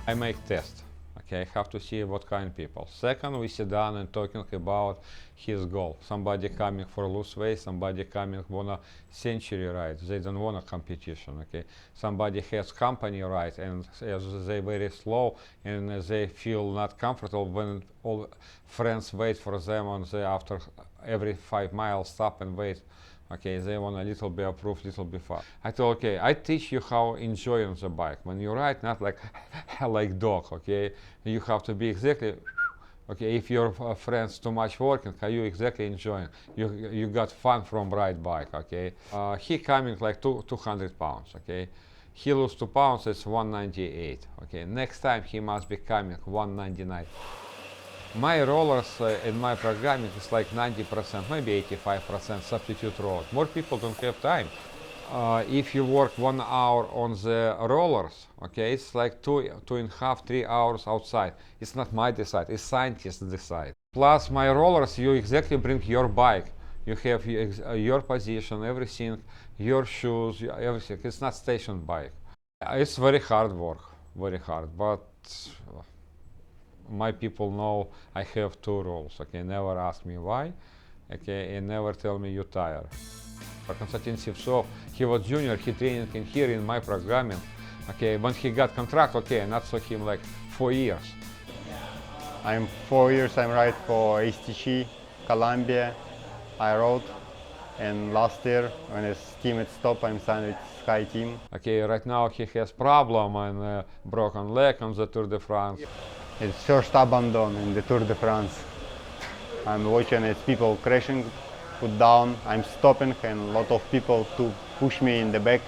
I make test. Okay, I have to see what kind of people. Second, we sit down and talking about his goal. Somebody coming for loose weight, somebody coming wanna century ride. They don't want a competition. Okay, somebody has company ride and they very slow and they feel not comfortable when all friends wait for them and they after every 5 miles stop and wait. Okay, they want a little bit approved, little bit fast. I told, okay, I teach you how enjoy on the bike. When you ride, not like like dog, okay? You have to be exactly, okay, if your friends too much working, are you exactly enjoying? You got fun from ride bike, okay? He coming like 200 pounds, okay? He lose 2 pounds, it's 198, okay? Next time he must be coming 199. My rollers in my programming is like 90%, maybe 85% substitute roll. More people don't have time. If you work 1 hour on the rollers, okay, it's like 2.5, 3 hours outside. It's not my decide, it's scientists decide. Plus my rollers, you exactly bring your bike. You have your position, everything, your shoes, everything. It's not station bike. It's very hard work, very hard, but my people know I have 2 roles. Okay, never ask me why. Okay, and never tell me you're tired. For Konstantin Sivtsov, he was junior, he trained in here in my programming. Okay, when he got contract, okay, and not saw him like 4 years. I'm 4 years, I'm ride for STG, Columbia, I rode. And last year, when his team had stopped, I'm signed with Sky Team. Okay, right now he has problem and broken leg on the Tour de France. It's first abandon in the Tour de France. I'm watching it's people crashing, put down, I'm stopping and a lot of people to push me in the back.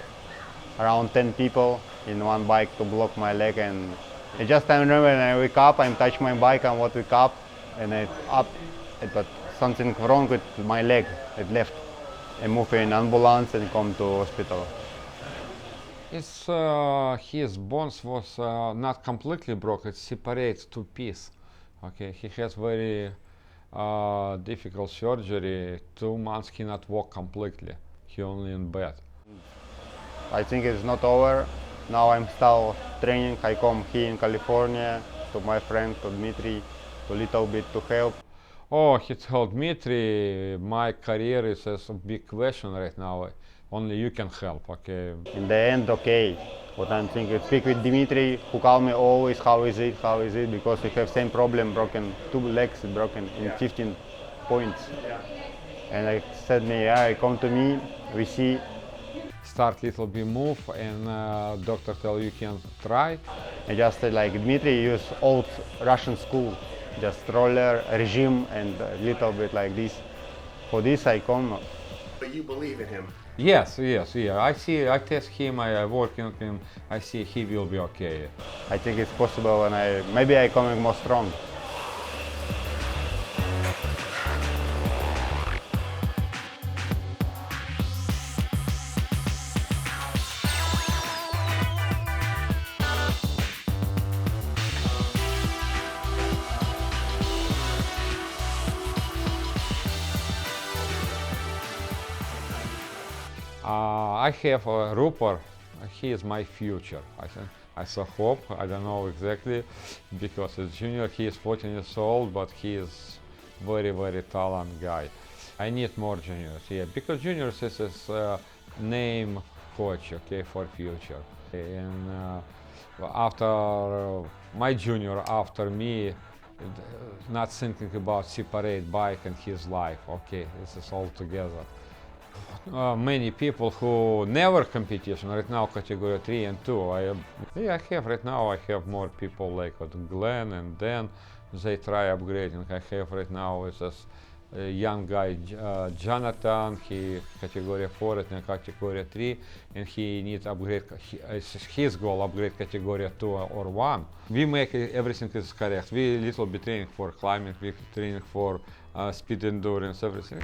Around 10 people in one bike to block my leg and I remember when I wake up, I'm touch my bike and what wake up and but something wrong with my leg, it left. I move in ambulance and come to hospital. It's his bones was not completely broken, it's separate 2 pieces. Okay, he has very difficult surgery. 2 months he not walk completely. He only in bed. I think it's not over. Now I'm still training. I come here in California to my friend, to Dmitry, a little bit to help. Oh, he told Dmitry, my career is a big question right now. Only you can help, okay? In the end, okay. What I'm thinking, speak with Dmitry, who call me always, how is it, because we have same problem, broken 2 legs, broken in 15 points. And I said me, yeah, come to me, we see. Start little bit move and doctor tell you can try. I just said like Dmitry use old Russian school, just roller regime and a little bit like this. For this I come. But you believe in him? Yes, yeah. I test him, I work on him, I see he will be okay. I think it's possible and maybe I coming more strong. I have Rupert, he is my future. I so hope, I don't know exactly, because as junior he is 14 years old, but he is very, very talented guy. I need more juniors, yeah, because juniors is a name coach, okay, for future. And after my junior, after me, not thinking about separate bike and his life, okay, this is all together. Many people who never competition right now category 3 and 2. I have right now, I have more people like Glenn and Dan, they try upgrading. I have right now is this young guy Jonathan, he category 4 and category 3 and he needs upgrade, his goal upgrade category 2 or 1. We make everything is correct. We little bit training for climbing, we training for speed endurance, everything.